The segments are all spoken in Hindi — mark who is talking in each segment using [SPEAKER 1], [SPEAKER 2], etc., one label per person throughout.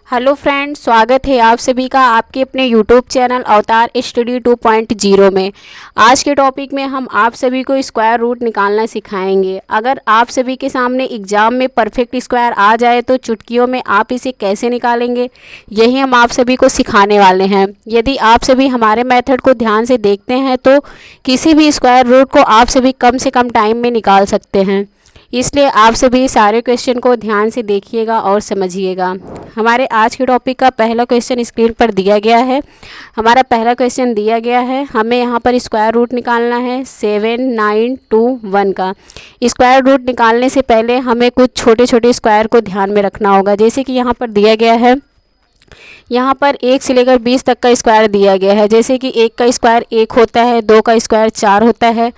[SPEAKER 1] हेलो फ्रेंड्स, स्वागत है आप सभी का आपके अपने यूट्यूब चैनल अवतार स्टडी 2.0 में। आज के टॉपिक में हम आप सभी को स्क्वायर रूट निकालना सिखाएंगे। अगर आप सभी के सामने एग्ज़ाम में परफेक्ट स्क्वायर आ जाए तो चुटकियों में आप इसे कैसे निकालेंगे, यही हम आप सभी को सिखाने वाले हैं। यदि आप सभी हमारे मेथड को ध्यान से देखते हैं तो किसी भी स्क्वायर रूट को आप सभी कम से कम टाइम में निकाल सकते हैं। इसलिए आप सभी सारे क्वेश्चन को ध्यान से देखिएगा और समझिएगा। हमारे आज के टॉपिक का पहला क्वेश्चन स्क्रीन पर दिया गया है। हमारा पहला क्वेश्चन दिया गया है, हमें यहाँ पर स्क्वायर रूट निकालना है 7, 9, 2, 1 का। स्क्वायर रूट निकालने से पहले हमें कुछ छोटे छोटे स्क्वायर को ध्यान में रखना होगा। जैसे कि यहाँ पर दिया गया है, यहाँ पर 1 से लेकर 20 तक का स्क्वायर दिया गया है। जैसे कि 1 का स्क्वायर 1 होता है, 2 का स्क्वायर 4 होता है,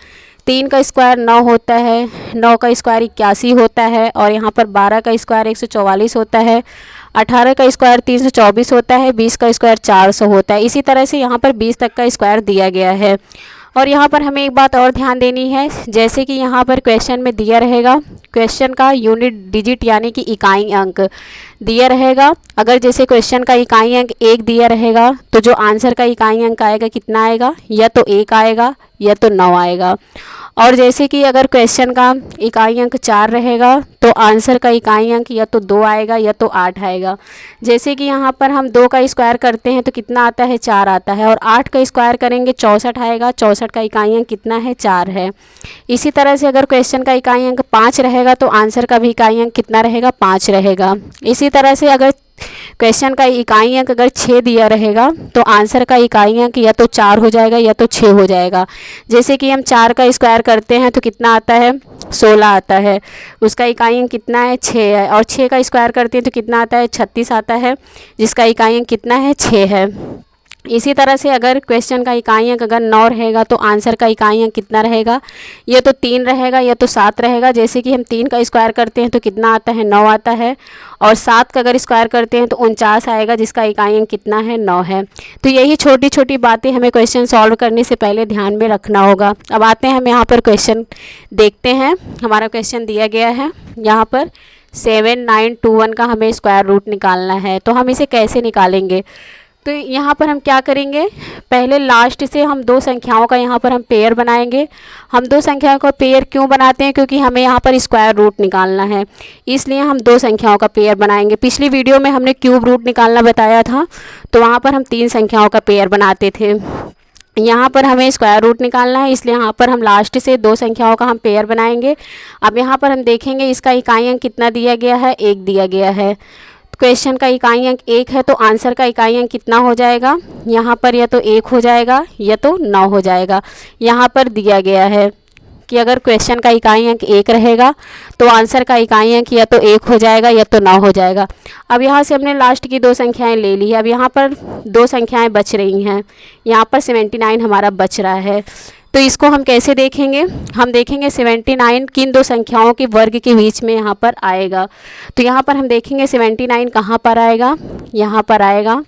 [SPEAKER 1] 3 का स्क्वायर 9 होता है, 9 का स्क्वायर 81 होता है, और यहाँ पर 12 का स्क्वायर 144 होता है, 18 का स्क्वायर 324 होता है, 20 का स्क्वायर 400 होता है। इसी तरह से यहाँ पर 20 तक का स्क्वायर दिया गया है। और यहाँ पर हमें एक बात और ध्यान देनी है, जैसे कि यहाँ पर क्वेश्चन में दिया रहेगा, क्वेश्चन का यूनिट डिजिट यानी कि इकाई अंक दिया रहेगा। अगर जैसे क्वेश्चन का इकाई अंक 1 दिया रहेगा तो जो आंसर का इकाई अंक आएगा कितना आएगा, या तो 1 आएगा या तो 9 आएगा। और जैसे कि अगर क्वेश्चन का इकाई अंक 4 रहेगा तो आंसर का इकाई अंक या तो 2 आएगा या तो 8 आएगा। जैसे कि यहाँ पर हम 2 का स्क्वायर करते हैं तो कितना आता है, 4 आता है, और 8 का स्क्वायर करेंगे 64 आएगा। 64 का इकाई अंक कितना है, 4 है। इसी तरह से अगर क्वेश्चन का इकाई अंक 5 रहेगा तो आंसर का भी इकाई अंक कितना रहेगा, 5 रहेगा। इसी तरह से अगर क्वेश्चन का इकाई अंक अगर 6 दिया रहेगा तो आंसर का इकाई अंक या तो 4 हो जाएगा या तो 6 हो जाएगा। जैसे कि हम 4 का स्क्वायर करते हैं तो कितना आता है, 16 आता है, उसका इकाई अंक कितना है, 6 है। और 6 का स्क्वायर करते हैं तो कितना आता है, 36 आता है, जिसका इकाई अंक कितना है, 6 है। इसी तरह से अगर क्वेश्चन का इकाई अंक अगर 9 रहेगा तो आंसर का इकाई अंक कितना रहेगा, या तो 3 रहेगा या तो 7 रहेगा। जैसे कि हम 3 का स्क्वायर करते हैं तो कितना आता है, 9 आता है, और 7 का अगर स्क्वायर करते हैं तो 49 आएगा, जिसका इकाई अंक कितना है, 9 है। तो यही छोटी छोटी बातें हमें क्वेश्चन सॉल्व करने से पहले ध्यान में रखना होगा। अब आते हैं हम यहाँ पर क्वेश्चन देखते हैं। हमारा क्वेश्चन दिया गया है यहाँ पर 7, 9, 2, 1 का हमें स्क्वायर रूट निकालना है। तो हम इसे कैसे निकालेंगे, तो यहाँ पर हम क्या करेंगे, पहले लास्ट से हम 2 संख्याओं का यहाँ पर हम पेयर बनाएंगे। हम 2 संख्याओं का पेयर क्यों बनाते हैं, क्योंकि हमें यहाँ पर स्क्वायर रूट निकालना है, इसलिए हम 2 संख्याओं का पेयर बनाएंगे। पिछली वीडियो में हमने क्यूब रूट निकालना बताया था, तो वहाँ पर हम 3 संख्याओं का पेयर बनाते थे। यहाँ पर हमें स्क्वायर रूट निकालना है, इसलिए यहाँ पर हम लास्ट से 2 संख्याओं का हम पेयर बनाएंगे। अब यहाँ पर हम देखेंगे इसका इकाई अंक कितना दिया गया है, 1 दिया गया है। क्वेश्चन का इकाई अंक 1 है तो आंसर का इकाई अंक कितना हो जाएगा, यहाँ पर या तो 1 हो जाएगा या तो 9 हो जाएगा। यहाँ पर दिया गया है कि अगर क्वेश्चन का इकाई अंक 1 रहेगा तो आंसर का इकाई अंक या तो 1 हो जाएगा या तो 9 हो जाएगा। अब यहाँ से हमने लास्ट की 2 संख्याएं ले ली है। अब यहाँ पर 2 संख्याएं बच रही हैं, यहाँ पर 79 हमारा बच रहा है। तो इसको हम कैसे देखेंगे, हम देखेंगे 79 किन 2 संख्याओं के वर्ग के बीच में यहाँ पर आएगा। तो यहाँ पर हम देखेंगे 79 कहाँ पर आएगा, यहाँ पर आएगा,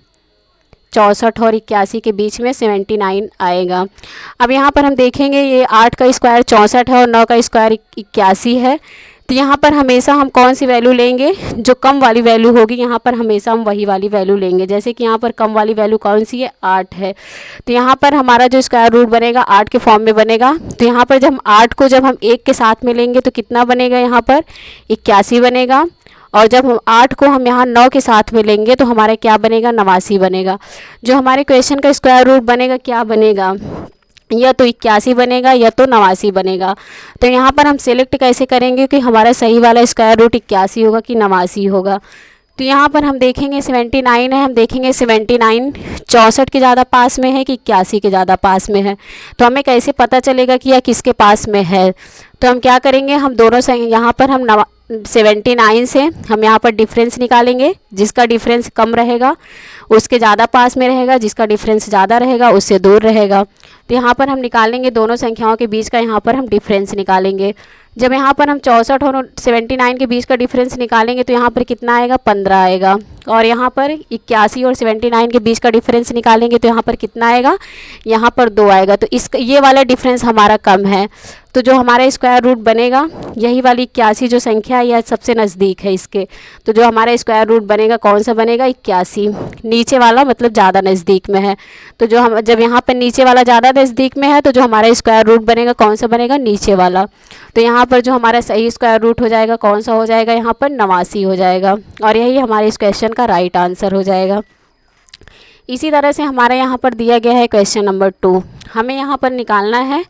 [SPEAKER 1] 64 और 81 के बीच में 79 आएगा। अब यहाँ पर हम देखेंगे ये 8 का स्क्वायर 64 है और 9 का स्क्वायर 81 है। तो यहाँ पर हमेशा हम कौन सी वैल्यू लेंगे, जो कम वाली वैल्यू होगी यहाँ पर हमेशा हम वही वाली वैल्यू लेंगे। जैसे कि यहाँ पर कम वाली वैल्यू कौन सी है, 8 है। तो यहाँ पर हमारा जो स्क्वायर रूट बनेगा 8 के फॉर्म में बनेगा। तो यहाँ पर जब हम 8 को जब हम 1 के साथ में लेंगे तो कितना बनेगा, यहाँ पर 81 बनेगा। और जब हम 8 को हम यहाँ 9 के साथ में लेंगे तो हमारा क्या बनेगा, 89 बनेगा। जो हमारे क्वेश्चन का स्क्वायर रूट बनेगा क्या बनेगा, या तो 81 बनेगा या तो 89 बनेगा। तो यहाँ पर हम सेलेक्ट कैसे करेंगे कि हमारा सही वाला स्क्वायर रूट 81 होगा कि 89 होगा। तो यहाँ पर हम देखेंगे 79 है, हम देखेंगे 79 64 के ज़्यादा पास में है कि 81 के ज़्यादा पास में है। तो हमें कैसे पता चलेगा कि यह किसके पास में है, तो हम क्या करेंगे, हम दोनों से यहाँ पर हम 79 से हम यहाँ पर डिफरेंस निकालेंगे। जिसका डिफरेंस कम रहेगा उसके ज़्यादा पास में रहेगा, जिसका डिफरेंस ज़्यादा रहेगा उससे दूर रहेगा। तो यहाँ पर हम निकालेंगे दोनों संख्याओं के बीच का, यहाँ पर हम डिफरेंस निकालेंगे। जब यहाँ पर हम 64 और 79 के बीच का डिफरेंस निकालेंगे तो यहाँ पर कितना आएगा, 15 आएगा। और यहाँ पर 81 और 79 के बीच का डिफरेंस निकालेंगे तो यहाँ पर कितना आएगा, यहाँ पर 2 आएगा। तो इस ये वाला डिफरेंस हमारा कम है, तो जो हमारा स्क्वायर रूट बनेगा यही वाली 81 जो संख्या है यह सबसे नज़दीक है इसके, तो जो हमारा स्क्वायर रूट बनेगा कौन सा बनेगा, 81, नीचे वाला मतलब ज़्यादा नज़दीक में है। तो जो हम जब यहाँ पर नीचे वाला ज़्यादा नज़दीक में है तो जो हमारा स्क्वायर रूट बनेगा कौन सा बनेगा, नीचे वाला। तो यहाँ पर जो हमारा सही स्क्वायर रूट हो जाएगा कौन सा हो जाएगा, यहाँ पर 89 हो जाएगा, और यही हमारे इस क्वेश्चन का राइट आंसर हो जाएगा। इसी तरह से हमारे यहाँ पर दिया गया है क्वेश्चन नंबर 2, हमें यहाँ पर निकालना है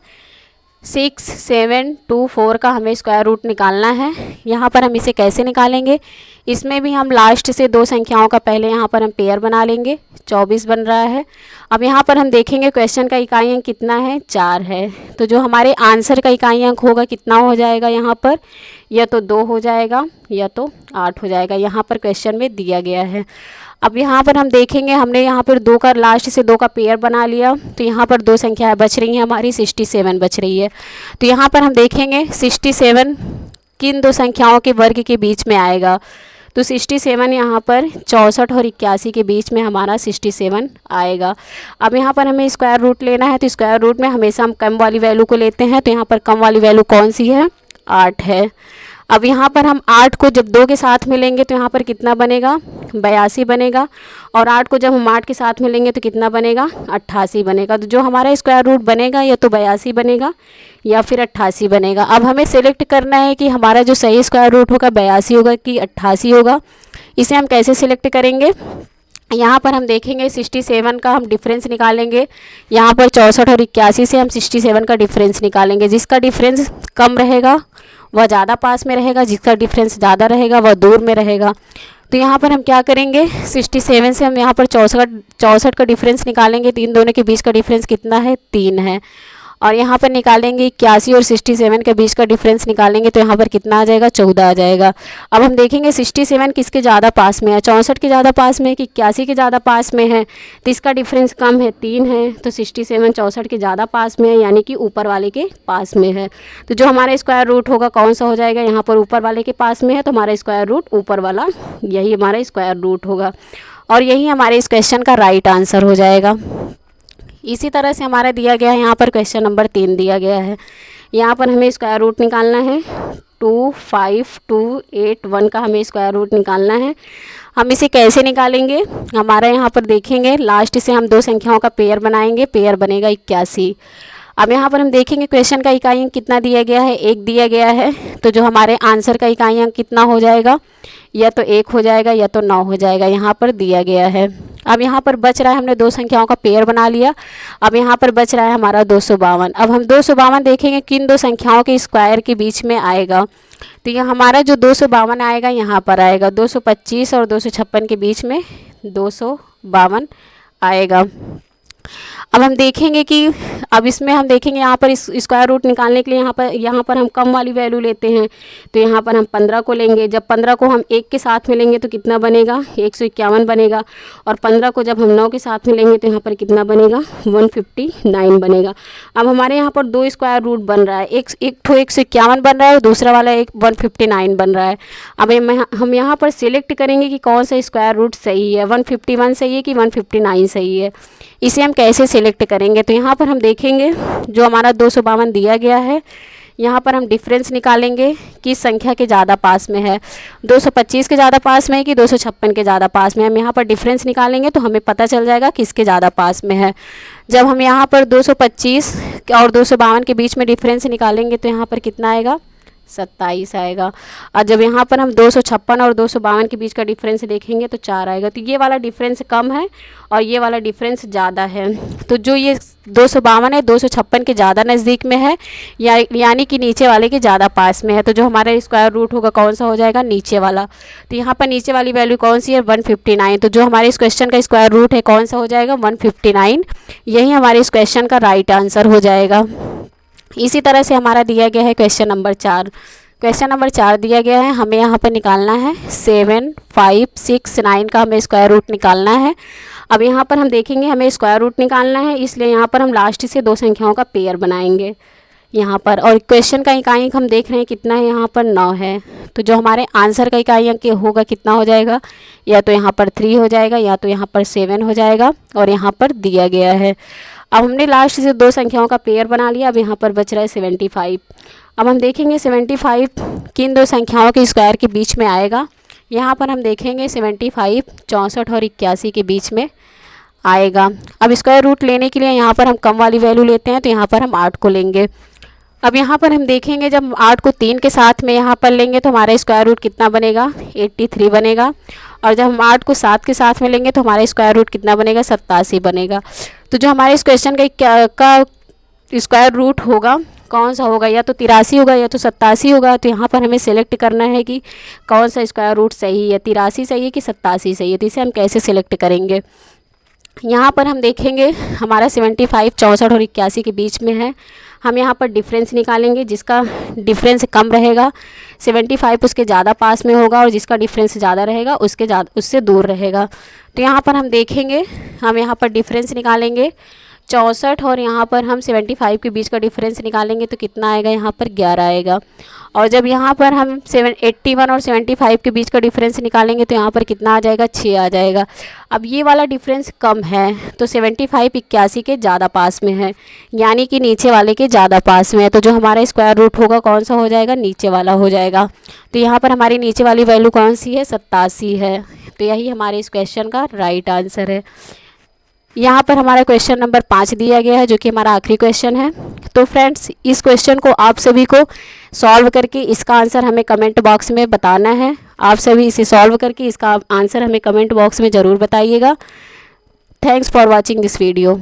[SPEAKER 1] 6, 7, 2, 4 का हमें स्क्वायर रूट निकालना है। यहाँ पर हम इसे कैसे निकालेंगे, इसमें भी हम लास्ट से 2 संख्याओं का पहले यहाँ पर हम पेयर बना लेंगे, 24 बन रहा है। अब यहाँ पर हम देखेंगे क्वेश्चन का इकाई अंक कितना है, 4 है, तो जो हमारे आंसर का इकाई अंक होगा कितना हो जाएगा, यहाँ पर या तो 2 हो जाएगा या तो 8 हो जाएगा, यहाँ पर क्वेश्चन में दिया गया है। अब यहाँ पर हम देखेंगे हमने यहाँ पर 2 का लास्ट से 2 का पेयर बना लिया, तो यहाँ पर 2 संख्याएं बच रही हैं हमारी, 67 बच रही है। तो यहाँ पर हम देखेंगे 67 किन 2 संख्याओं के वर्ग के बीच में आएगा, तो 67 यहाँ पर 64 और 81 के बीच में हमारा 67 आएगा। अब यहाँ पर हमें स्क्वायर रूट लेना है, तो स्क्वायर रूट में हमेशा हम कम वाली वैल्यू को लेते हैं, तो यहाँ पर कम वाली वैल्यू कौन सी है, 8 है। अब यहाँ पर हम 8 को जब 2 के साथ मिलेंगे तो यहाँ पर कितना बनेगा, 82 बनेगा, और 8 को जब हम 8 के साथ मिलेंगे तो कितना बनेगा, 88 बनेगा। तो जो हमारा स्क्वायर रूट बनेगा या तो 82 बनेगा या फिर 88 बनेगा। अब हमें सेलेक्ट करना है कि हमारा जो सही स्क्वायर रूट होगा 82 होगा कि 88 होगा। इसे हम कैसे सिलेक्ट करेंगे, यहाँ पर हम देखेंगे 67 का हम डिफरेंस निकालेंगे, यहाँ पर 64 और 81 से हम 67 का डिफरेंस निकालेंगे। जिसका डिफरेंस कम रहेगा वह ज़्यादा पास में रहेगा, जिसका डिफरेंस ज़्यादा रहेगा वह दूर में रहेगा। तो यहाँ पर हम क्या करेंगे, 67 से हम यहाँ पर 64 का डिफरेंस निकालेंगे, तो इन दोनों के बीच का डिफरेंस कितना है, 3 है। और यहाँ पर निकालेंगे 81 और 67 के बीच का डिफरेंस निकालेंगे, तो यहाँ पर कितना आ जाएगा, 14 आ जाएगा। अब हम देखेंगे 67 किसके ज़्यादा पास में है, 64 के ज़्यादा पास में है कि 81 के ज़्यादा पास में है, तो इसका डिफरेंस कम है, 3 है। तो 67 64 के ज़्यादा पास में है, यानी कि ऊपर वाले के पास में है। तो जो हमारा स्क्वायर रूट होगा कौन सा हो जाएगा, यहाँ पर ऊपर वाले के पास में है, तो हमारा स्क्वायर रूट ऊपर वाला यही हमारा स्क्वायर रूट होगा, और यही हमारे इस क्वेश्चन का राइट आंसर हो जाएगा। इसी तरह से हमारा दिया गया है यहाँ पर क्वेश्चन नंबर 3 दिया गया है। यहाँ पर हमें स्क्वायर रूट निकालना है, 2, 5, 2, 8, 1 का हमें स्क्वायर रूट निकालना है। हम इसे कैसे निकालेंगे, हमारा यहाँ पर देखेंगे लास्ट से हम 2 संख्याओं का पेयर बनाएंगे, पेयर बनेगा 81। अब यहाँ पर हम देखेंगे क्वेश्चन का इकाई अंक कितना दिया गया है, 1 दिया गया है, तो जो हमारे आंसर का इकाई अंक कितना हो जाएगा, या तो 1 हो जाएगा या तो 9 हो जाएगा, यहाँ पर दिया गया है। अब यहाँ पर बच रहा है, हमने 2 संख्याओं का पेयर बना लिया, अब यहाँ पर बच रहा है हमारा 252। अब हम 252 देखेंगे किन 2 संख्याओं के स्क्वायर के बीच में आएगा, तो ये हमारा जो 252 आएगा यहाँ पर आएगा, 225 और 256 के बीच में 252 आएगा। अब हम देखेंगे कि अब इसमें हम देखेंगे यहाँ पर इस स्क्वायर रूट निकालने के लिए यहाँ पर हम कम वाली वैल्यू लेते हैं, तो यहाँ पर हम 15 को लेंगे। जब 15 को हम 1 के साथ मिलेंगे तो कितना बनेगा, 151 बनेगा, और 15 को जब हम 9 के साथ मिलेंगे तो यहाँ पर कितना बनेगा, 159 बनेगा। अब हमारे यहाँ पर 2 स्क्वायर रूट बन रहा है, एक तो 151 बन रहा है और दूसरा वाला एक 159 बन रहा है। अब हम यहाँ पर सिलेक्ट करेंगे कि कौन सा स्क्वायर रूट सही है, 151 सही है कि 159 सही है। इसे हम कैसे सिलेक्ट करेंगे, तो यहाँ पर हम देखेंगे जो हमारा 252 दिया गया है, यहाँ पर हम डिफरेंस निकालेंगे किस संख्या के ज़्यादा पास में है, 225 के ज़्यादा पास में है कि 256 के ज़्यादा पास में है। हम यहाँ पर डिफरेंस निकालेंगे तो हमें पता चल जाएगा किसके ज़्यादा पास में है। जब हम यहाँ पर 225 और 252 के बीच में डिफरेंस निकालेंगे तो यहाँ पर कितना आएगा, 27 आएगा। और जब यहाँ पर हम 256 और 252 के बीच का डिफरेंस देखेंगे तो 4 आएगा। तो ये वाला डिफरेंस कम है और ये वाला डिफरेंस ज़्यादा है। तो जो ये 252 है 256 के ज़्यादा नज़दीक में है, यानी कि नीचे वाले के ज़्यादा पास में है। तो जो हमारा स्क्वायर रूट होगा कौन सा हो जाएगा, नीचे वाला। तो यहाँ पर नीचे वाली वैल्यू कौन सी है, 159। तो जो हमारे इस क्वेश्चन का स्क्वायर रूट है कौन सा हो जाएगा, 159। यही हमारे इस क्वेश्चन का राइट आंसर हो जाएगा। इसी तरह से हमारा दिया गया है क्वेश्चन नंबर 4। क्वेश्चन नंबर 4 दिया गया है, हमें यहाँ पर निकालना है 7, 5, 6, 9 का हमें स्क्वायर रूट निकालना है। अब यहाँ पर हम देखेंगे हमें स्क्वायर रूट निकालना है, इसलिए यहाँ पर हम लास्ट से 2 संख्याओं का पेयर बनाएंगे। यहाँ पर। और क्वेश्चन का इकाई अंक हम देख रहे हैं कितना है, यहाँ पर 9 है। तो जो हमारे आंसर का इकाई अंक होगा कितना हो जाएगा, या तो यहाँ पर 3 हो जाएगा या तो यहाँ पर 7 हो जाएगा, और यहाँ पर दिया गया है। अब हमने लास्ट से 2 संख्याओं का पेयर बना लिया। अब यहाँ पर बच रहा है 75। अब हम देखेंगे 75 किन 2 संख्याओं के स्क्वायर के बीच में आएगा। यहाँ पर हम देखेंगे 75 64 और 81 के बीच में आएगा। अब स्क्वायर रूट लेने के लिए यहाँ पर हम कम वाली वैल्यू लेते हैं, तो यहाँ पर हम 8 को लेंगे। अब यहाँ पर हम देखेंगे जब 8 को 3 के साथ में यहाँ पर लेंगे तो हमारा स्क्वायर रूट कितना बनेगा, 83 बनेगा। और जब हम 8 को 7 के साथ में लेंगे तो हमारा स्क्वायर रूट कितना बनेगा, 87 बनेगा। तो जो हमारे इस क्वेश्चन का स्क्वायर रूट होगा कौन सा होगा, या तो 83 होगा या तो 87 होगा। तो यहाँ पर हमें सेलेक्ट करना है कि कौन सा स्क्वायर रूट सही है, 83 सही है कि 87 सही है। तो इसे हम कैसे सिलेक्ट करेंगे, यहाँ पर हम देखेंगे हमारा 75 64 और 81 के बीच में है। हम यहाँ पर डिफरेंस निकालेंगे, जिसका डिफरेंस कम रहेगा 75 उसके ज़्यादा पास में होगा, और जिसका डिफरेंस ज़्यादा रहेगा उससे दूर रहेगा। तो यहाँ पर हम देखेंगे, हम यहाँ पर डिफरेंस निकालेंगे 64 और यहाँ पर हम 75 के बीच का डिफरेंस निकालेंगे तो कितना आएगा, यहाँ पर 11 आएगा। और जब यहाँ पर हम 81 और 75 के बीच का डिफरेंस निकालेंगे तो यहाँ पर कितना आ जाएगा, 6 आ जाएगा। अब ये वाला डिफरेंस कम है तो 75 81 के ज़्यादा पास में है, यानी कि नीचे वाले के ज़्यादा पास में है। तो जो हमारा स्क्वायर रूट होगा कौन सा हो जाएगा, नीचे वाला हो जाएगा। तो यहाँ पर हमारी नीचे वाली वैल्यू कौन सी है, 87 है। तो यही हमारे इस क्वेश्चन का राइट आंसर है। यहाँ पर हमारा क्वेश्चन नंबर 5 दिया गया है, जो कि हमारा आखिरी क्वेश्चन है। तो फ्रेंड्स, इस क्वेश्चन को आप सभी को सॉल्व करके इसका आंसर हमें कमेंट बॉक्स में बताना है। आप सभी इसे सॉल्व करके इसका आंसर हमें कमेंट बॉक्स में ज़रूर बताइएगा। Thanks for watching this video.